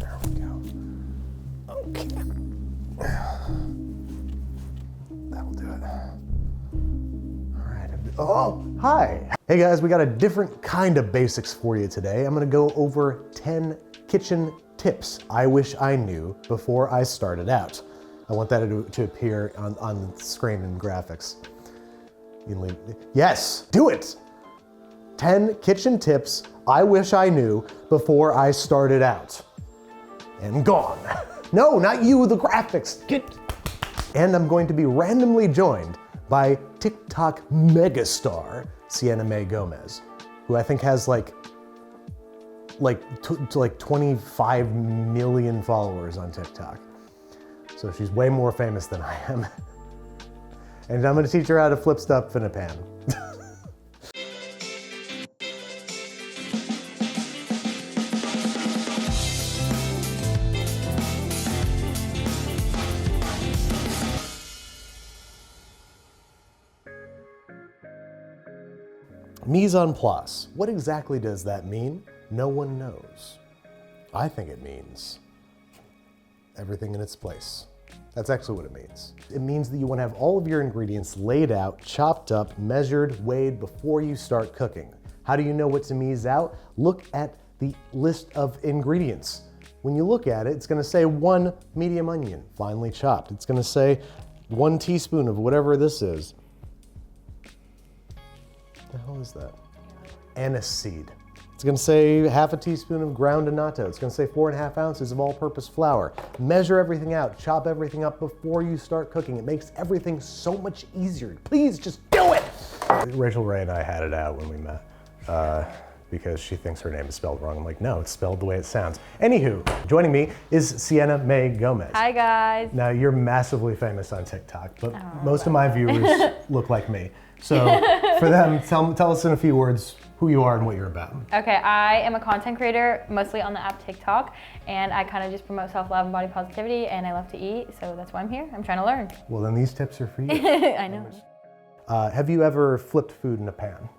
There we go. Okay. That'll do it. All right. Oh, hi. Hey guys, we got a different kind of basics for you today. I'm gonna go over 10 kitchen tips I wish I knew before I started out. I want that to appear on the screen in graphics. You can leave. Yes, do it. 10 kitchen tips I wish I knew before I started out. And gone. No, not you, the graphics. And I'm going to be randomly joined by TikTok megastar Sienna Mae Gomez, who I think has like 25 million followers on TikTok. So she's way more famous than I am. And I'm gonna teach her how to flip stuff in a pan. Mise en place. What exactly does that mean? No one knows. I think it means everything in its place. That's actually what it means. It means that you want to have all of your ingredients laid out, chopped up, measured, weighed before you start cooking. How do you know what to mise out? Look at the list of ingredients. When you look at it, it's going to say 1 medium onion, finely chopped. It's going to say 1 teaspoon of whatever this is. What the hell is that? Anise seed. It's gonna say 1/2 teaspoon of ground annatto. It's gonna say 4.5 ounces of all-purpose flour. Measure everything out, chop everything up before you start cooking. It makes everything so much easier. Please just do it! Rachel Ray and I had it out when we met because she thinks her name is spelled wrong. I'm like, no, it's spelled the way it sounds. Anywho, joining me is Sienna Mae Gomez. Hi guys. Now you're massively famous on TikTok, but most of my viewers look like me. So for them, tell us in a few words who you are and what you're about. Okay, I am a content creator, mostly on the app TikTok, and I kind of just promote self-love and body positivity, and I love to eat, so that's why I'm here. I'm trying to learn. Well, then these tips are for you. I know. Have you ever flipped food in a pan?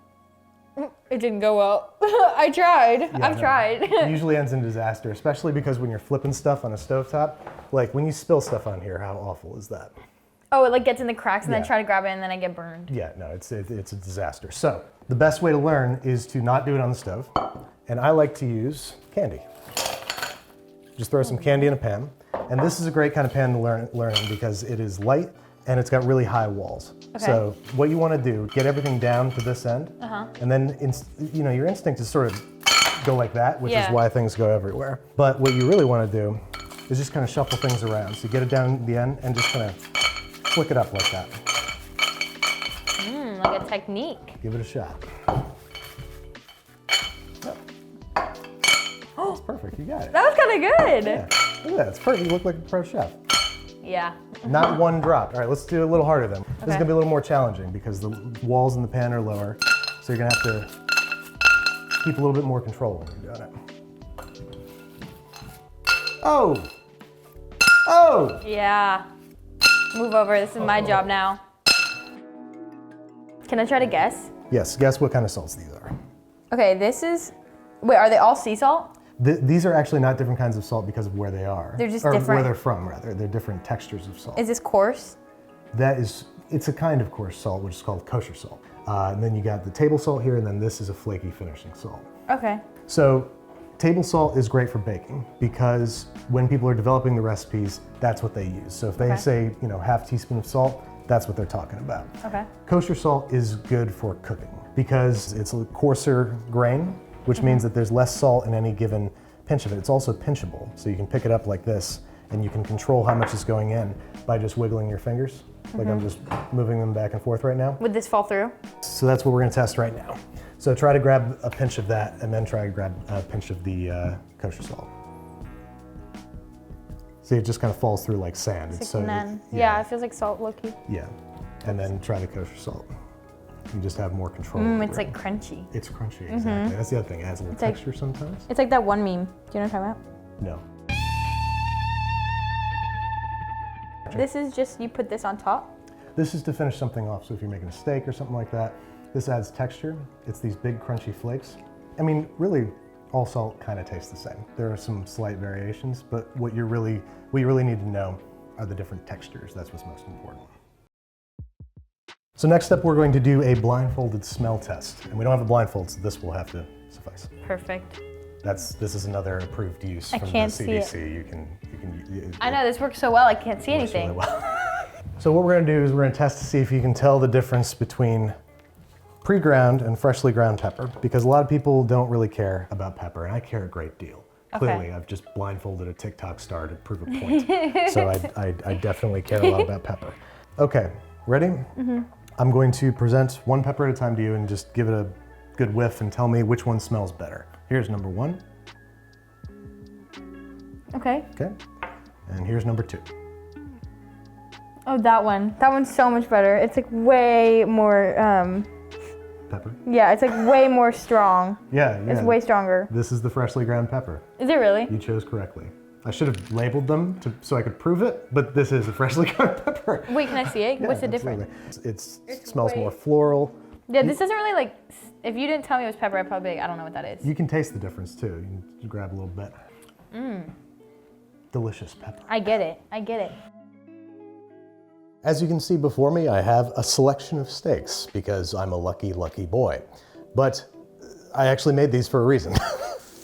It didn't go well. I tried. Yeah, I've tried. It usually ends in disaster, especially because when you're flipping stuff on a stovetop, like when you spill stuff on here, how awful is that? Oh, it like gets in the cracks and then Yeah. I try to grab it and then I get burned. Yeah, no, it's a disaster. So the best way to learn is to not do it on the stove. And I like to use candy. Just throw some candy in a pan. And this is a great kind of pan to learn in because it is light and it's got really high walls. Okay. So what you want to do, get everything down to this end, and then your instinct is sort of go like that, which is why things go everywhere. But what you really want to do is just kind of shuffle things around. So get it down the end and just kind of flick it up like that. Like a technique. Give it a shot. Yep. That's perfect, you got it. That was kind of good. Yeah, look at that, it's perfect, you look like a pro chef. Yeah. Not one drop. All right, let's do it a little harder then. This is Okay. gonna be a little more challenging because the walls in the pan are lower, so you're gonna have to keep a little bit more control when you're doing it. Oh! Oh! Yeah. Move over, this is my job now. Can I try to guess? Yes, guess what kind of salts these are. Okay, this is, wait, are they all sea salt? These are actually not different kinds of salt because of where they are. They're just or different. where they're from, rather. They're different textures of salt. Is this coarse? It's a kind of coarse salt, which is called kosher salt. And then you got the table salt here, and then this is a flaky finishing salt. Okay. So table salt is great for baking because when people are developing the recipes, that's what they use. So if they say, 1/2 teaspoon of salt, that's what they're talking about. Okay. Kosher salt is good for cooking because it's a coarser grain, which means that there's less salt in any given pinch of it. It's also pinchable, so you can pick it up like this and you can control how much is going in by just wiggling your fingers. Like I'm just moving them back and forth right now. Would this fall through? So that's what we're gonna test right now. So try to grab a pinch of that and then try to grab a pinch of the kosher salt. See, it just kind of falls through like sand. It's so, yeah, it feels like salt, low-key. Yeah, and then try the kosher salt. You just have more control. It's like crunchy. It's crunchy, exactly. That's the other thing, it adds a little texture sometimes. It's like that one meme. Do you know what I'm talking No. about? This is just, you put this on top? This is to finish something off, so if you're making a steak or something like that, this adds texture. It's these big crunchy flakes. I mean, really, All salt kind of tastes the same. There are some slight variations, but what you really need to know are the different textures. That's what's most important. So next up, we're going to do a blindfolded smell test. And we don't have a blindfold, so this will have to suffice. Perfect. This is another approved use from the CDC. You can. I know, this works so well, I can't see anything. Really well. So what we're gonna do is we're gonna test to see if you can tell the difference between pre-ground and freshly ground pepper, because a lot of people don't really care about pepper, and I care a great deal. Okay. Clearly, I've just blindfolded a TikTok star to prove a point. So I definitely care a lot about pepper. Okay, ready? Mm-hmm. I'm going to present one pepper at a time to you and just give it a good whiff and tell me which one smells better. Here's number 1. Okay. Okay. And here's number 2. Oh, that one. That one's so much better. It's like way more, Pepper? yeah, it's like way more strong. Yeah. It's way stronger. This is the freshly ground pepper. Is it really? You chose correctly. I should have labeled them so I could prove it, but this is a freshly ground pepper. Wait, can I see it? Yeah, What's the difference? It smells more floral. Yeah, this doesn't really like, if you didn't tell me it was pepper, I'd probably be like, I don't know what that is. You can taste the difference too. You can grab a little bit. Delicious pepper. I get it. I get it. As you can see before me, I have a selection of steaks because I'm a lucky, lucky boy. But I actually made these for a reason.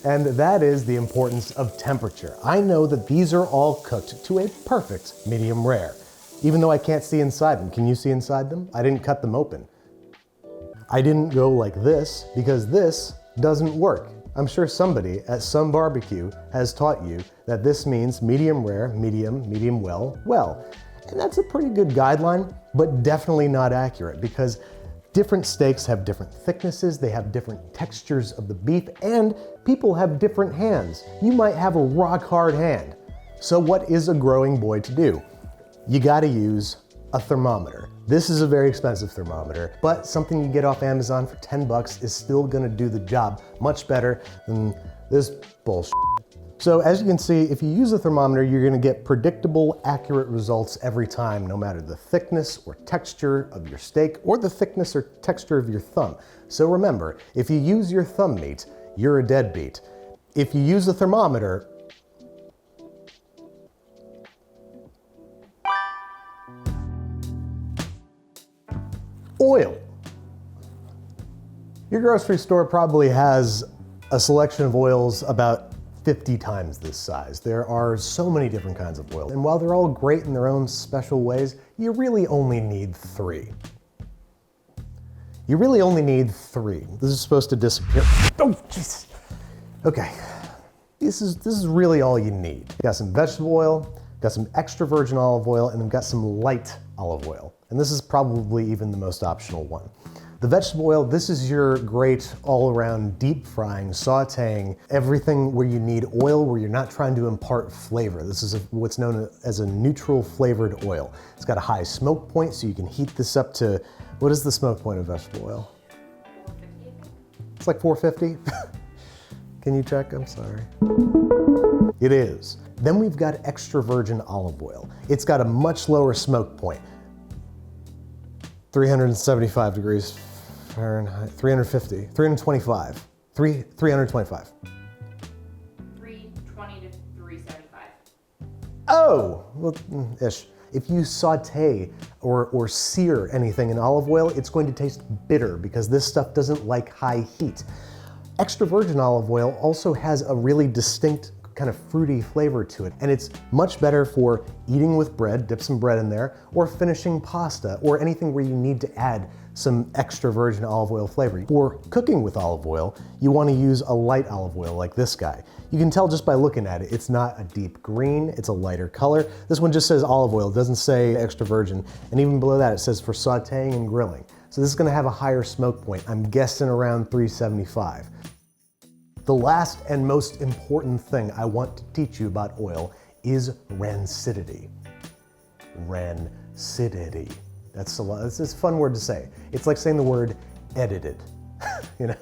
And that is the importance of temperature. I know that these are all cooked to a perfect medium rare, even though I can't see inside them. Can you see inside them? I didn't cut them open. I didn't go like this because this doesn't work. I'm sure somebody at some barbecue has taught you that this means medium rare, medium well, well. And that's a pretty good guideline, but definitely not accurate because different steaks have different thicknesses, they have different textures of the beef, and people have different hands. You might have a rock hard hand. So what is a growing boy to do? You gotta use a thermometer. This is a very expensive thermometer, but something you get off Amazon for 10 bucks is still gonna do the job much better than this bullshit. So as you can see, if you use a thermometer, you're gonna get predictable, accurate results every time, no matter the thickness or texture of your steak or the thickness or texture of your thumb. So remember, if you use your thumb meat, you're a deadbeat. If you use a thermometer, oil. Your grocery store probably has a selection of oils about 50 times this size. There are so many different kinds of oil, and while they're all great in their own special ways, you really only need 3. You really only need 3. This is supposed to disappear. Oh, jeez. Okay, this is really all you need. You got some vegetable oil, got some extra virgin olive oil, and then got some light olive oil. And this is probably even the most optional one. The vegetable oil, this is your great all-around deep frying, sauteing, everything where you need oil, where you're not trying to impart flavor. This is what's known as a neutral flavored oil. It's got a high smoke point, so you can heat this up to, what is the smoke point of vegetable oil? 450. It's like 450? Can you check? I'm sorry. It is. Then we've got extra virgin olive oil. It's got a much lower smoke point. 375 degrees Fahrenheit, 350, 325, 325. 320 to 375. Oh, well, ish. If you saute or sear anything in olive oil, it's going to taste bitter because this stuff doesn't like high heat. Extra virgin olive oil also has a really distinct kind of fruity flavor to it, and it's much better for eating with bread, dip some bread in there, or finishing pasta, or anything where you need to add some extra virgin olive oil flavor. For cooking with olive oil, you want to use a light olive oil like this guy. You can tell just by looking at it, it's not a deep green, it's a lighter color. This one just says olive oil, it doesn't say extra virgin, and even below that it says for sauteing and grilling. So this is going to have a higher smoke point. I'm guessing around 375. The last and most important thing I want to teach you about oil is rancidity. Rancidity. That's a fun word to say. It's like saying the word edited. You know,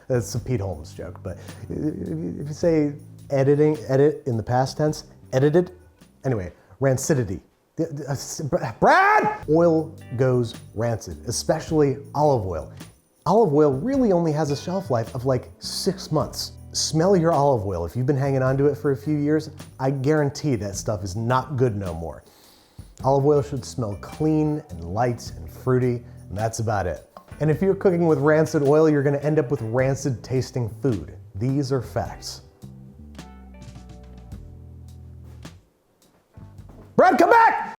that's a Pete Holmes joke, but if you say edit in the past tense, edited, anyway, rancidity. Brad! Oil goes rancid, especially olive oil. Olive oil really only has a shelf life of like 6 months. Smell your olive oil. If you've been hanging on to it for a few years, I guarantee that stuff is not good no more. Olive oil should smell clean and light and fruity, and that's about it. And if you're cooking with rancid oil, you're gonna end up with rancid tasting food. These are facts. Brad, come back!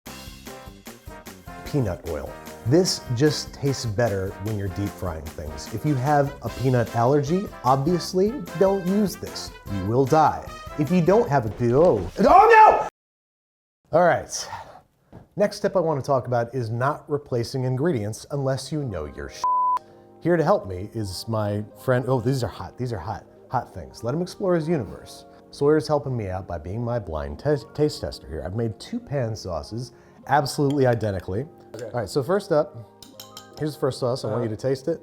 Peanut oil. This just tastes better when you're deep frying things. If you have a peanut allergy, obviously don't use this. You will die. If you don't have a oh no! All right. Next tip I want to talk about is not replacing ingredients unless you know your shit. Here to help me is my friend. Oh, these are hot things. Let him explore his universe. Sawyer's helping me out by being my blind taste tester here. I've made 2 pan sauces, absolutely identically. Okay. All right, so first up, here's the first sauce. I want you to taste it.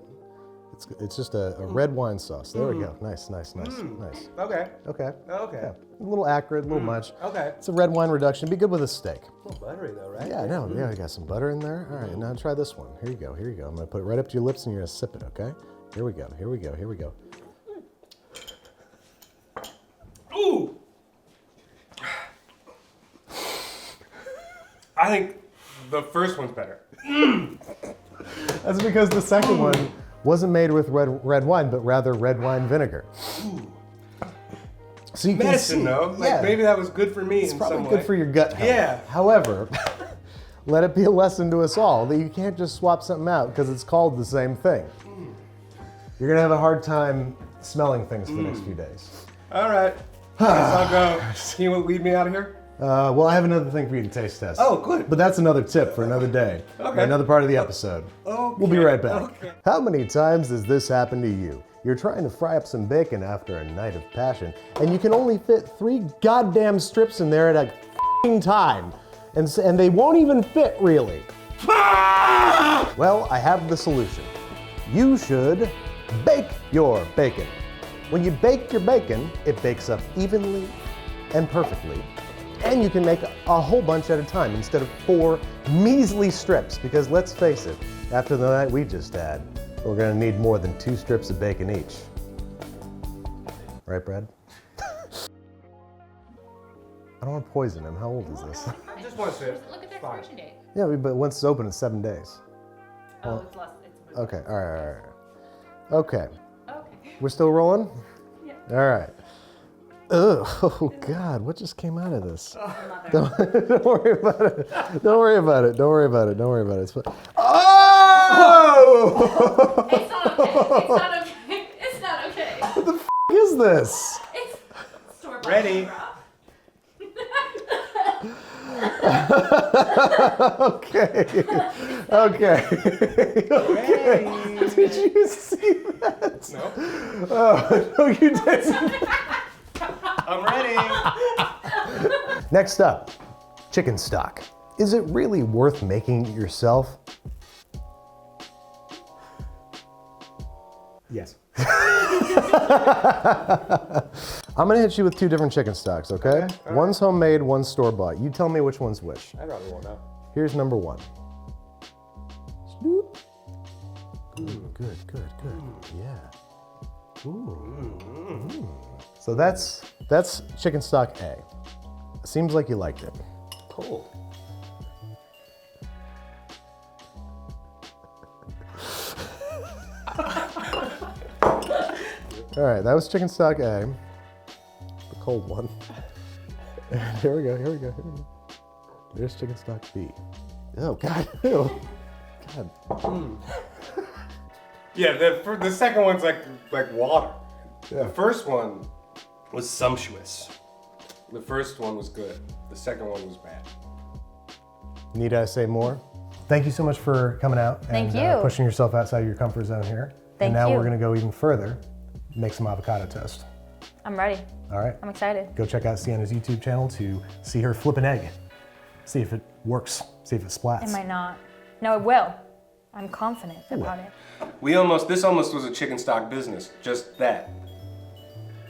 It's just a red wine sauce. There we go. Nice. Okay. Okay. Okay. Yeah. A little acrid, a little much. Okay. It's a red wine reduction. Be good with a steak. A little buttery though, right? Yeah, I know. Yeah, I got some butter in there. All right, now try this one. Here you go. I'm gonna put it right up to your lips and you're gonna sip it, okay? Here we go. Ooh! I think the first one's better. That's because the second one wasn't made with red wine, but rather red wine vinegar. Ooh. So you Medicine, can see, though. Like, yeah, maybe that was good for me it's in probably some way. good for your gut health. Yeah. However, let it be a lesson to us all that you can't just swap something out because it's called the same thing. You're gonna have a hard time smelling things for the next few days. All right. Guess I'll go. Can you lead me out of here? Well, I have another thing for you to taste test. Oh, good. But that's another tip for another day. Okay. Another part of the episode. Okay. We'll be right back. Okay. How many times has this happened to you? You're trying to fry up some bacon after a night of passion, and you can only fit 3 goddamn strips in there at a f***ing time. And they won't even fit, really. Well, I have the solution. You should bake your bacon. When you bake your bacon, it bakes up evenly and perfectly. And you can make a whole bunch at a time instead of 4 measly strips, because let's face it, after the night we just had, we're gonna need more than 2 strips of bacon each. Right, Brad? I don't want to poison him. How old is this? I just want to say Look at their expiration date. Yeah, but once it's open, it's 7 days. Oh, it's less. It's Okay, all right. Okay, okay. we're still rolling? Yeah. All right. Ugh, oh God, what just came out of this? Don't worry about it. Don't worry about it. It's fine. Oh! It's not okay. It's not okay. What the f*** is this? It's store-bought. Ready. Okay. Did you see that? No. Oh, no, you didn't. I'm ready. Next up, chicken stock. Is it really worth making it yourself? Yes. I'm gonna hit you with 2 different chicken stocks, okay? One's homemade, one's store-bought. You tell me which one's which. I probably won't know. Here's number 1. Snoop. Ooh, good. Yeah. Ooh. So that's chicken stock A. Seems like you liked it. Cool. All right, that was chicken stock A, the cold one. And here we go. There's chicken stock B. Oh God, ew. God. Yeah, the second one's like water. Yeah. The first one was sumptuous. The first one was good. The second one was bad. Need I say more? Thank you so much for coming out and Thank you. Pushing yourself outside your comfort zone here. Thank and now you. we're gonna go even further, make some avocado toast. I'm ready. All right, I'm excited. go check out Sienna's YouTube channel to see her flip an egg. See if it works, see if it splats. It might not. No, it will. I'm confident about it. This almost was a chicken stock business. Just that.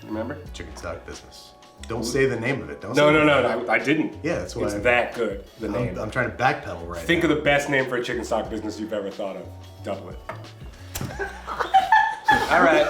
Remember? Chicken stock business. Don't say the name of it. Don't No, say I didn't. Yeah, that's what It's I- that good, the name. I'm trying to backpedal right Think now. of the best name for a chicken stock business you've ever thought of. Double it. All right.